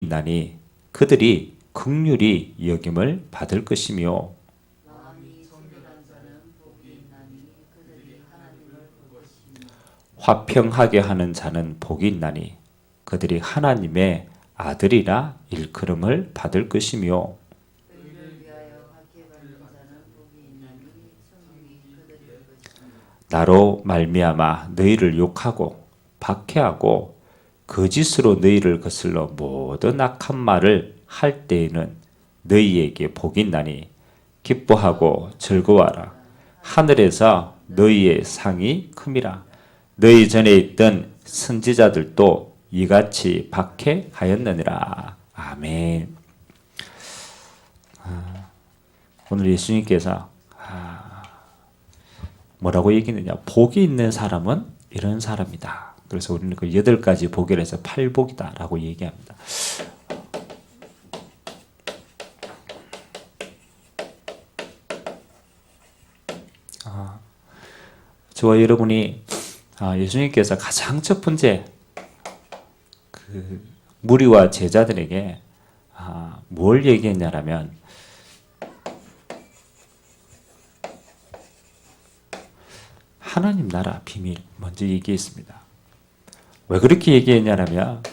있나니 그들이 긍휼히 여김을 받을 것이며 화평하게 하는 자는 복이 있나니 그들이 하나님의 아들이라 일컬음을 받을 것이며 나로 말미암아 너희를 욕하고 박해하고 거짓으로 너희를 거슬러 모든 악한 말을 할 때에는 너희에게 복이 있나니 기뻐하고 즐거워하라. 하늘에서 너희의 상이 큼이라. 너희 전에 있던 선지자들도 이같이 박해하였느니라. 아멘. 오늘 예수님께서 뭐라고 얘기했느냐? 복이 있는 사람은 이런 사람이다. 그래서 우리는 그 8가지 복을 해서 8복이다라고 얘기합니다. 저와 여러분이 예수님께서 가장 첫 번째 그 무리와 제자들에게 뭘 얘기했냐라면 하나님 나라 비밀 먼저 얘기했습니다. 왜 그렇게 얘기했냐면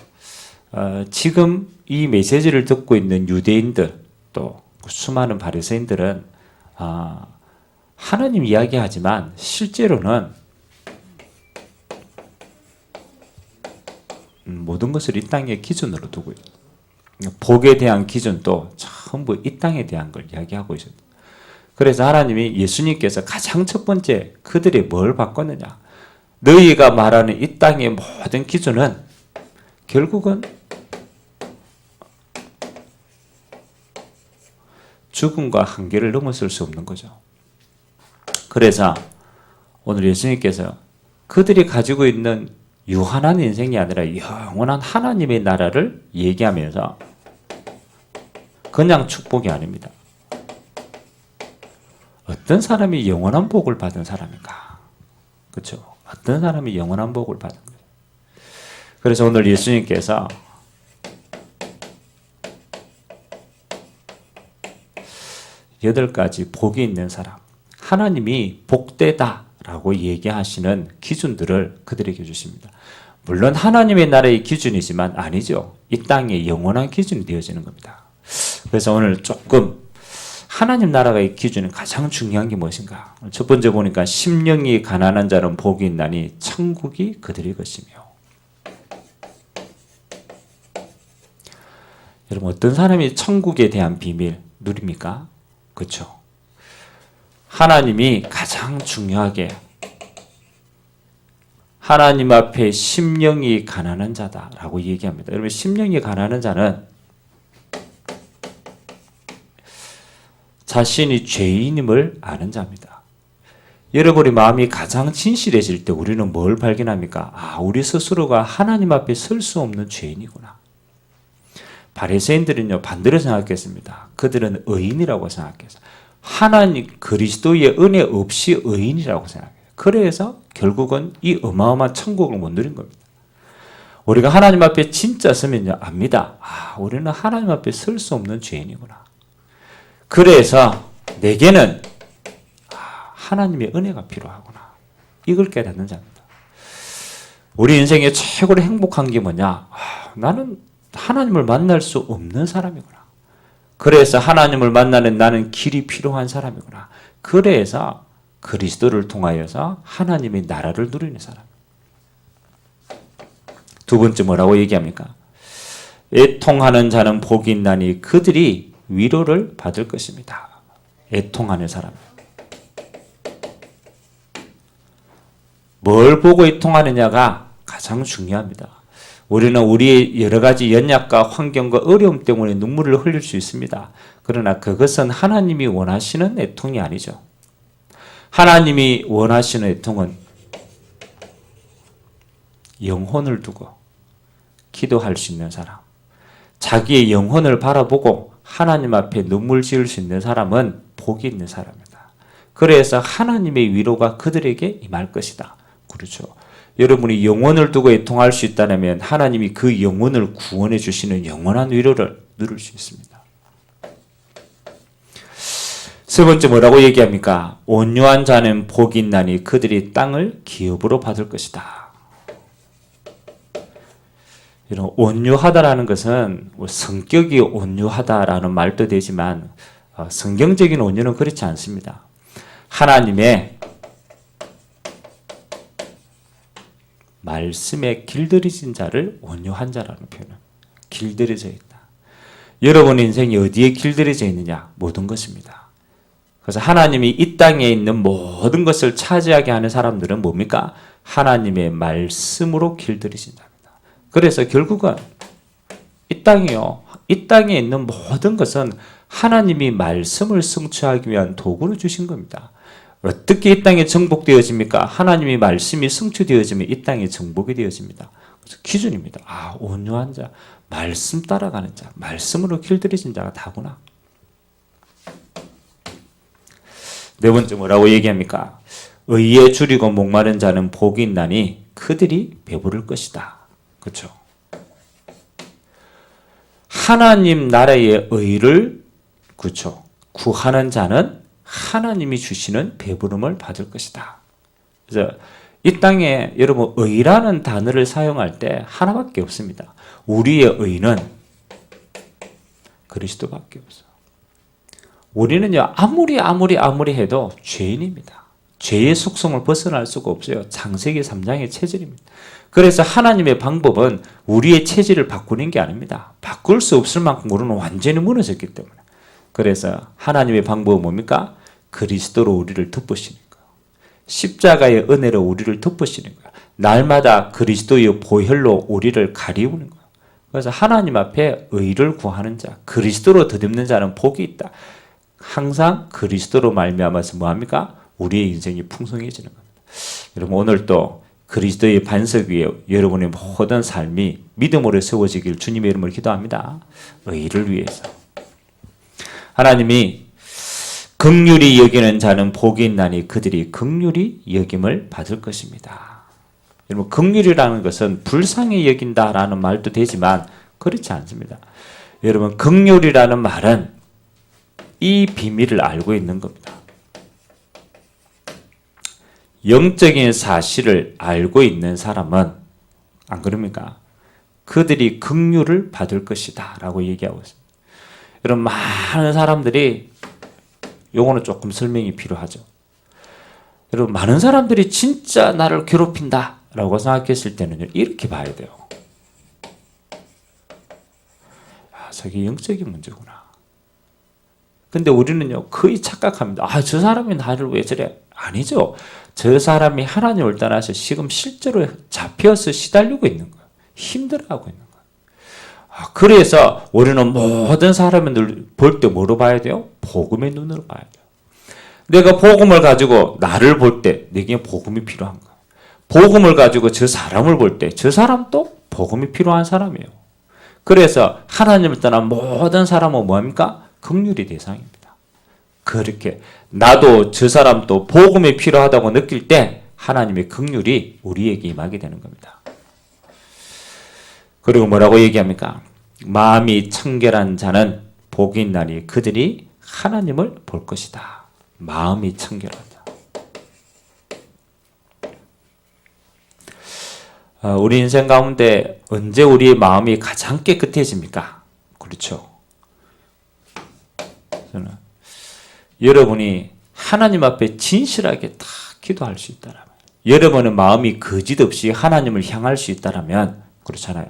지금 이 메시지를 듣고 있는 유대인들 또 수많은 바리새인들은 하나님 이야기하지만 실제로는 모든 것을 이 땅의 기준으로 두고 있어요. 복에 대한 기준도 전부 이 땅에 대한 걸 이야기하고 있어요. 그래서 하나님이 예수님께서 가장 첫 번째 그들이 뭘 바꿨느냐? 너희가 말하는 이 땅의 모든 기준은 결국은 죽음과 한계를 넘어설 수 없는 거죠. 그래서 오늘 예수님께서 그들이 가지고 있는 유한한 인생이 아니라 영원한 하나님의 나라를 얘기하면서 그냥 축복이 아닙니다. 어떤 사람이 영원한 복을 받은 사람인가? 그렇죠? 어떤 사람이 영원한 복을 받은 거예요? 그래서 오늘 예수님께서 여덟 가지 복이 있는 사람, 하나님이 복되다라고 얘기하시는 기준들을 그들에게 주십니다. 물론 하나님의 나라의 기준이지만 아니죠. 이 땅의 영원한 기준이 되어지는 겁니다. 그래서 오늘 조금 하나님 나라의 기준은 가장 중요한 게 무엇인가? 첫 번째 보니까 심령이 가난한 자는 복이 있나니 천국이 그들의 것이며. 여러분 어떤 사람이 천국에 대한 비밀 누립니까? 그렇죠? 하나님이 가장 중요하게 하나님 앞에 심령이 가난한 자다라고 얘기합니다. 여러분 심령이 가난한 자는 자신이 죄인임을 아는 자입니다. 여러분의 마음이 가장 진실해질 때 우리는 뭘 발견합니까? 우리 스스로가 하나님 앞에 설 수 없는 죄인이구나. 바리새인들은요 반대로 생각했습니다. 그들은 의인이라고 생각해서 하나님 그리스도의 은혜 없이 의인이라고 생각해요. 그래서 결국은 이 어마어마한 천국을 못 누린 겁니다. 우리가 하나님 앞에 진짜 서면요 압니다. 우리는 하나님 앞에 설 수 없는 죄인이구나. 그래서 내게는 하나님의 은혜가 필요하구나. 이걸 깨닫는 자입니다. 우리 인생에 최고로 행복한 게 뭐냐? 나는 하나님을 만날 수 없는 사람이구나. 그래서 하나님을 만나는 나는 길이 필요한 사람이구나. 그래서 그리스도를 통하여서 하나님의 나라를 누리는 사람. 두 번째 뭐라고 얘기합니까? 애통하는 자는 복이 있나니 그들이 위로를 받을 것입니다. 애통하는 사람. 뭘 보고 애통하느냐가 가장 중요합니다. 우리는 우리의 여러 가지 연약과 환경과 어려움 때문에 눈물을 흘릴 수 있습니다. 그러나 그것은 하나님이 원하시는 애통이 아니죠. 하나님이 원하시는 애통은 영혼을 두고 기도할 수 있는 사람, 자기의 영혼을 바라보고 하나님 앞에 눈물 지을 수 있는 사람은 복이 있는 사람이다. 그래서 하나님의 위로가 그들에게 임할 것이다. 그렇죠. 여러분이 영혼을 두고 애통할 수 있다면 하나님이 그 영혼을 구원해 주시는 영원한 위로를 누릴 수 있습니다. 세 번째 뭐라고 얘기합니까? 온유한 자는 복이 있나니 그들이 땅을 기업으로 받을 것이다. 이런 온유하다라는 것은 성격이 온유하다라는 말도 되지만 성경적인 온유는 그렇지 않습니다. 하나님의 말씀에 길들여진 자를 온유한 자라는 표현은 길들여져 있다. 여러분 인생이 어디에 길들여져 있느냐? 모든 것입니다. 그래서 하나님이 이 땅에 있는 모든 것을 차지하게 하는 사람들은 뭡니까? 하나님의 말씀으로 길들여진 자입니다. 그래서 결국은 이 땅이요. 이 땅에 있는 모든 것은 하나님이 말씀을 성취하기 위한 도구로 주신 겁니다. 어떻게 이 땅에 정복되어집니까? 하나님이 말씀이 성취되어지면 이 땅에 정복이 되어집니다. 그래서 기준입니다. 온유한 자, 말씀 따라가는 자, 말씀으로 길들여진 자가 다구나. 네 번째 뭐라고 얘기합니까? 의에 줄이고 목마른 자는 복이 있나니 그들이 배부를 것이다. 그렇죠? 하나님 나라의 의를 그렇죠? 구하는 자는 하나님이 주시는 배부름을 받을 것이다. 그래서 이 땅에 여러분 의라는 단어를 사용할 때 하나밖에 없습니다. 우리의 의는 그리스도밖에 없어요. 우리는요 아무리 해도 죄인입니다. 죄의 속성을 벗어날 수가 없어요. 창세기 3장의 체질입니다. 그래서 하나님의 방법은 우리의 체질을 바꾸는 게 아닙니다. 바꿀 수 없을 만큼 우리는 완전히 무너졌기 때문에. 그래서 하나님의 방법은 뭡니까? 그리스도로 우리를 덮으시는 거예요. 십자가의 은혜로 우리를 덮으시는 거예요. 날마다 그리스도의 보혈로 우리를 가리우는 거예요. 그래서 하나님 앞에 의를 구하는 자, 그리스도로 더듬는 자는 복이 있다. 항상 그리스도로 말미암아서 뭐합니까? 우리의 인생이 풍성해지는 겁니다. 여러분 오늘 또 그리스도의 반석 위에 여러분의 모든 삶이 믿음으로 세워지길 주님의 이름으로 기도합니다. 의를 위해서. 하나님이 긍휼히 여기는 자는 복이 있나니 그들이 긍휼히 여김을 받을 것입니다. 여러분 긍휼이라는 것은 불쌍히 여긴다라는 말도 되지만 그렇지 않습니다. 여러분 긍휼이라는 말은 이 비밀을 알고 있는 겁니다. 영적인 사실을 알고 있는 사람은 안 그럽니까? 그들이 긍휼을 받을 것이다 라고 얘기하고 있습니다. 여러분 많은 사람들이 요거는 조금 설명이 필요하죠. 여러분 많은 사람들이 진짜 나를 괴롭힌다 라고 생각했을 때는 이렇게 봐야 돼요. 저게 영적인 문제구나. 근데 우리는요 거의 착각합니다. 저 사람이 나를 왜 저래? 아니죠. 저 사람이 하나님을 떠나서 지금 실제로 잡혀서 시달리고 있는 거예요. 힘들어하고 있는 거예요. 그래서 우리는 모든 사람을 볼 때 뭐로 봐야 돼요? 복음의 눈으로 봐야 돼요. 내가 복음을 가지고 나를 볼 때 내게 복음이 필요한 거예요. 복음을 가지고 저 사람을 볼 때 저 사람도 복음이 필요한 사람이에요. 그래서 하나님을 떠난 모든 사람은 뭐합니까? 긍휼의 대상입니다. 그렇게 나도 저 사람도 복음이 필요하다고 느낄 때 하나님의 긍휼이 우리에게 임하게 되는 겁니다. 그리고 뭐라고 얘기합니까? 마음이 청결한 자는 복이 있나니 그들이 하나님을 볼 것이다. 마음이 청결한 자. 우리 인생 가운데 언제 우리의 마음이 가장 깨끗해집니까? 그렇죠. 저는 여러분이 하나님 앞에 진실하게 다 기도할 수 있다면, 여러분의 마음이 거짓 없이 하나님을 향할 수 있다면, 그렇잖아요.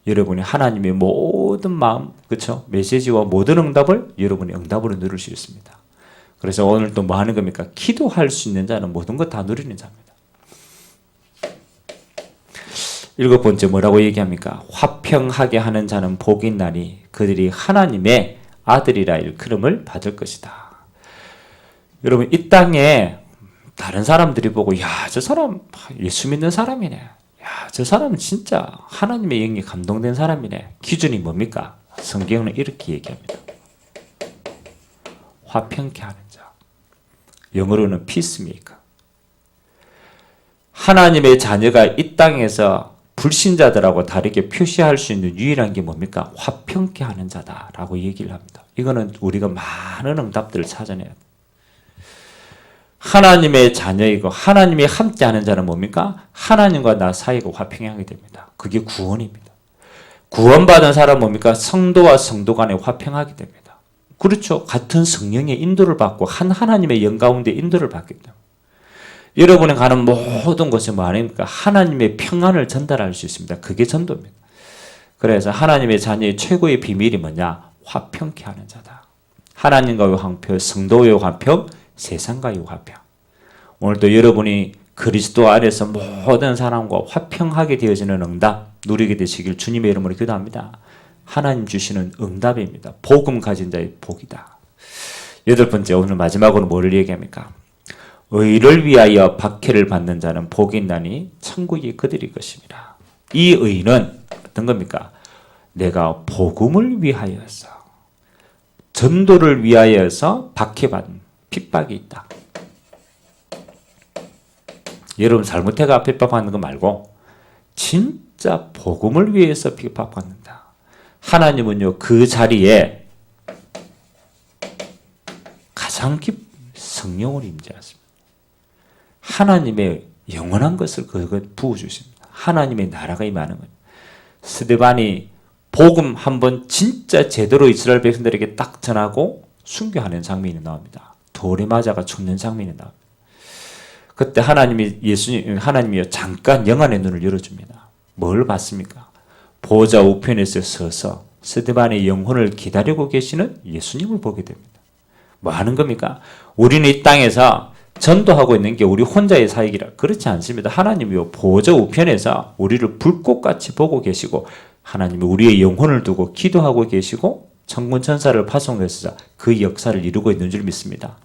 여러분이 하나님의 모든 마음, 그렇죠? 메시지와 모든 응답을 여러분이 응답으로 누릴 수 있습니다. 그래서 오늘 또 뭐 하는 겁니까? 기도할 수 있는 자는 모든 것 다 누리는 자입니다. 7번째 뭐라고 얘기합니까? 화평하게 하는 자는 복이 있나니 그들이 하나님의 아들이라 일컬음을 받을 것이다. 여러분 이 땅에 다른 사람들이 보고 저 사람 예수 믿는 사람이네. 저 사람은 진짜 하나님의 영에 감동된 사람이네. 기준이 뭡니까? 성경은 이렇게 얘기합니다. 화평케 하는 자. 영어로는 peacemaker. 하나님의 자녀가 이 땅에서 불신자들하고 다르게 표시할 수 있는 유일한 게 뭡니까? 화평케 하는 자다라고 얘기를 합니다. 이거는 우리가 많은 응답들을 찾아내야 돼요. 하나님의 자녀이고 하나님이 함께하는 자는 뭡니까? 하나님과 나 사이가 화평하게 됩니다. 그게 구원입니다. 구원받은 사람은 뭡니까? 성도와 성도 간에 화평하게 됩니다. 그렇죠. 같은 성령의 인도를 받고 한 하나님의 영 가운데 인도를 받기 때문에 여러분이 가는 모든 곳에 뭐 아닙니까? 하나님의 평안을 전달할 수 있습니다. 그게 전도입니다. 그래서 하나님의 자녀의 최고의 비밀이 뭐냐? 화평케 하는 자다. 하나님과의 화평, 성도의 화평, 세상과의 화평. 오늘도 여러분이 그리스도 안에서 모든 사람과 화평하게 되어지는 응답 누리게 되시길 주님의 이름으로 기도합니다. 하나님 주시는 응답입니다. 복음 가진 자의 복이다. 8번째, 오늘 마지막으로 뭐를 얘기합니까? 의를 위하여 박해를 받는 자는 복이 있나니 천국이 그들이 것입니다. 이 의는 어떤 겁니까? 내가 복음을 위하여서 전도를 위하여서 박해받는 핍박이 있다. 여러분 잘못해가 핍박받는 거 말고 진짜 복음을 위해서 핍박받는다. 하나님은요 그 자리에 가장 깊은 성령을 임재하십니다. 하나님의 영원한 것을 그걸 부어주십니다. 하나님의 나라가 임하는 거예요. 스데반이 복음 한번 진짜 제대로 이스라엘 백성들에게 딱 전하고 순교하는 장면이 나옵니다. 돌에 맞아가 죽는 장면이 나옵니다. 그때 하나님이요 잠깐 영안의 눈을 열어줍니다. 뭘 봤습니까? 보좌 우편에서 서서 스데반의 영혼을 기다리고 계시는 예수님을 보게 됩니다. 뭐 하는 겁니까? 우리는 이 땅에서 전도하고 있는 게 우리 혼자의 사역이라 그렇지 않습니다. 하나님이요 보좌 우편에서 우리를 불꽃같이 보고 계시고 하나님이 우리의 영혼을 두고 기도하고 계시고 천군 천사를 파송해서 그 역사를 이루고 있는 줄 믿습니다.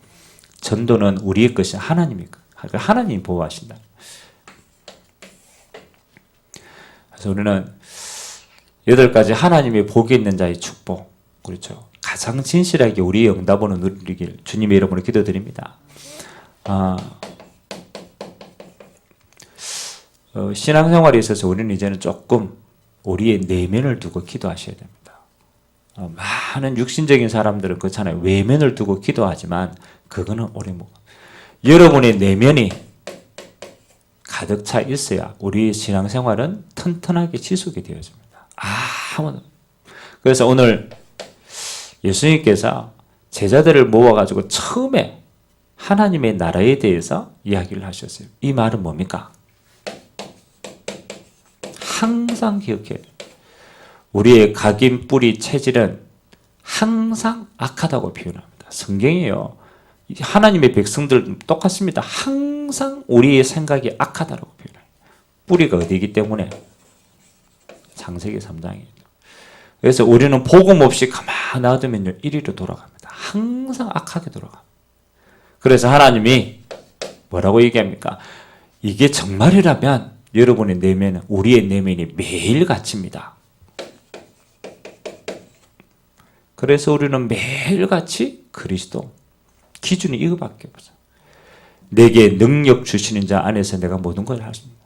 전도는 우리의 것이 하나님이니까 하나님이 보호하신다. 그래서 우리는 8가지 하나님의 복이 있는 자의 축복, 그렇죠. 가장 진실하게 우리의 응답을 누리길 주님의 이름으로 기도드립니다. 신앙생활에 있어서 우리는 이제는 조금 우리의 내면을 두고 기도하셔야 됩니다. 많은 육신적인 사람들은 그렇잖아요. 외면을 두고 기도하지만 그거는 오래 못. 여러분의 내면이 가득 차 있어야 우리의 신앙생활은 튼튼하게 지속이 되어집니다. 그래서 오늘 예수님께서 제자들을 모아가지고 처음에 하나님의 나라에 대해서 이야기를 하셨어요. 이 말은 뭡니까? 항상 기억해야 돼요. 우리의 각인, 뿌리, 체질은 항상 악하다고 표현합니다. 성경이에요. 하나님의 백성들 똑같습니다. 항상 우리의 생각이 악하다고 표현해요. 뿌리가 어디이기 때문에? 창세기 3장이에요. 그래서 우리는 복음 없이 가만 놔두면요 이리로 돌아갑니다. 항상 악하게 돌아갑니다. 그래서 하나님이 뭐라고 얘기합니까? 이게 정말이라면 여러분의 내면은 우리의 내면이 매일같이입니다. 그래서 우리는 매일같이 그리스도 기준이 이거밖에 없어요. 내게 능력 주시는 자 안에서 내가 모든 걸 할 수 있습니다.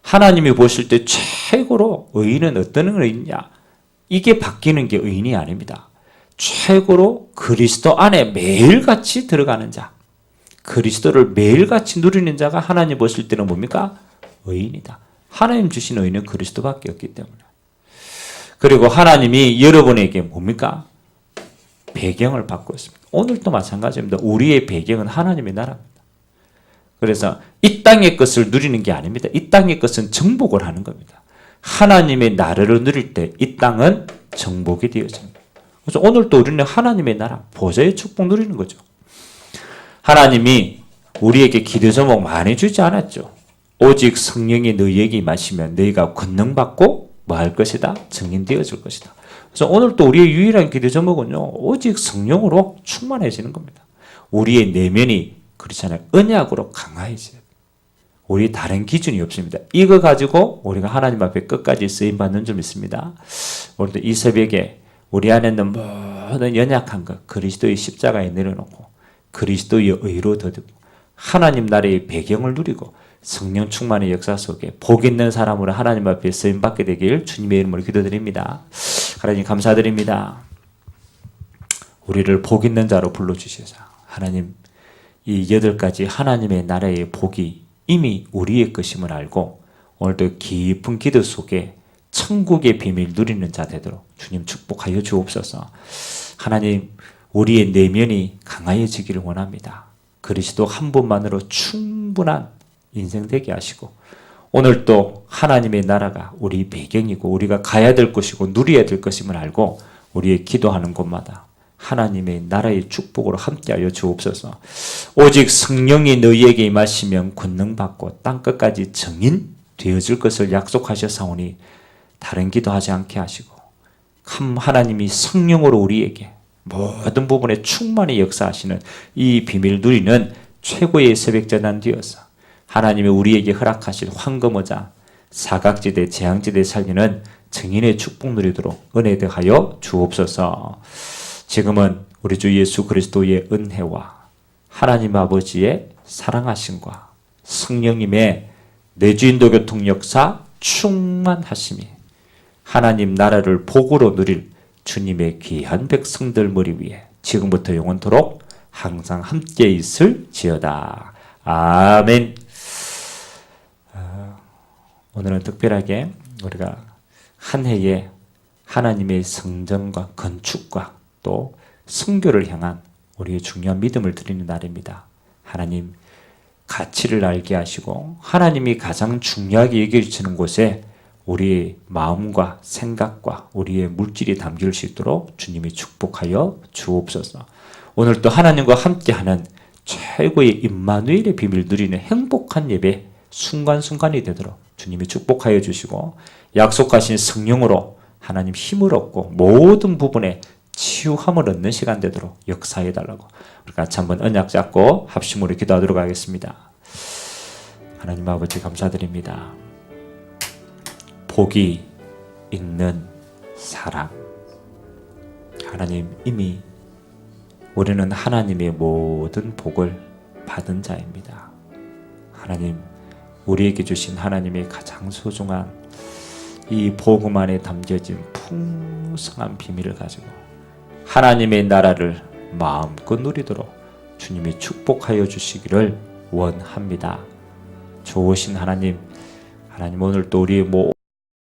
하나님이 보실 때 최고로 의인은 어떤 의인이냐? 이게 바뀌는 게 의인이 아닙니다. 최고로 그리스도 안에 매일같이 들어가는 자, 그리스도를 매일같이 누리는 자가 하나님 보실 때는 뭡니까? 의인이다. 하나님 주신 의인은 그리스도밖에 없기 때문에. 그리고 하나님이 여러분에게 뭡니까? 배경을 받고 있습니다. 오늘도 마찬가지입니다. 우리의 배경은 하나님의 나라입니다. 그래서 이 땅의 것을 누리는 게 아닙니다. 이 땅의 것은 정복을 하는 겁니다. 하나님의 나라를 누릴 때 이 땅은 정복이 되어집니다. 그래서 오늘도 우리는 하나님의 나라, 보좌의 축복 누리는 거죠. 하나님이 우리에게 기도 제목 많이 주지 않았죠. 오직 성령이 너희에게 임하시면 너희가 권능받고 뭐 할 것이다? 증인되어질 것이다. 그래서 오늘도 우리의 유일한 기도 제목은요, 오직 성령으로 충만해지는 겁니다. 우리의 내면이 그렇잖아요. 언약으로 강화해져요. 우리 다른 기준이 없습니다. 이거 가지고 우리가 하나님 앞에 끝까지 쓰임받는 줄 믿습니다. 오늘도 이 새벽에 우리 안에 있는 모든 연약한 것 그리스도의 십자가에 내려놓고 그리스도의 의로 더듬고 하나님 나라의 배경을 누리고 성령 충만의 역사 속에 복 있는 사람으로 하나님 앞에 쓰임받게 되길 주님의 이름으로 기도드립니다. 하나님 감사드립니다. 우리를 복 있는 자로 불러주셔서 하나님 이 8가지 하나님의 나라의 복이 이미 우리의 것임을 알고 오늘도 깊은 기도 속에 천국의 비밀 누리는 자 되도록 주님 축복하여 주옵소서. 하나님 우리의 내면이 강하여지기를 원합니다. 그리스도 한 분만으로 충분한 인생 되게 하시고 오늘도 하나님의 나라가 우리 배경이고 우리가 가야 될 것이고 누려야 될 것임을 알고 우리의 기도하는 곳마다 하나님의 나라의 축복으로 함께하여 주옵소서. 오직 성령이 너희에게 임하시면 권능받고 땅끝까지 정인 되어질 것을 약속하셨사오니 다른 기도하지 않게 하시고 하나님이 성령으로 우리에게 모든 부분에 충만히 역사하시는 이 비밀 누리는 최고의 새벽전환 되어서 하나님이 우리에게 허락하실 황금어자 사각지대 재앙지대 살리는 증인의 축복 누리도록 은혜 더하여 주옵소서. 지금은 우리 주 예수 그리스도의 은혜와 하나님 아버지의 사랑하심과 성령님의 내주인도 교통 역사 충만하심이 하나님 나라를 복으로 누릴 주님의 귀한 백성들 머리 위에 지금부터 영원토록 항상 함께 있을지어다. 아멘. 오늘은 특별하게 우리가 한 해에 하나님의 성전과 건축과 또 성교를 향한 우리의 중요한 믿음을 드리는 날입니다. 하나님 가치를 알게 하시고 하나님이 가장 중요하게 여겨지는 곳에 우리의 마음과 생각과 우리의 물질이 담길 수 있도록 주님이 축복하여 주옵소서. 오늘 또 하나님과 함께하는 최고의 임마누엘의 비밀 누리는 행복한 예배 순간순간이 되도록 주님이 축복하여 주시고 약속하신 성령으로 하나님 힘을 얻고 모든 부분에 치유함을 얻는 시간 되도록 역사해 달라고 우리 같이 한번 언약 잡고 합심으로 기도하도록 하겠습니다. 하나님 아버지 감사드립니다. 복이 있는 사람. 하나님 이미 우리는 하나님의 모든 복을 받은 자입니다. 하나님 우리에게 주신 하나님의 가장 소중한 이 복음 안에 담겨진 풍성한 비밀을 가지고 하나님의 나라를 마음껏 누리도록 주님이 축복하여 주시기를 원합니다. 좋으신 하나님, 하나님 오늘 또 우리의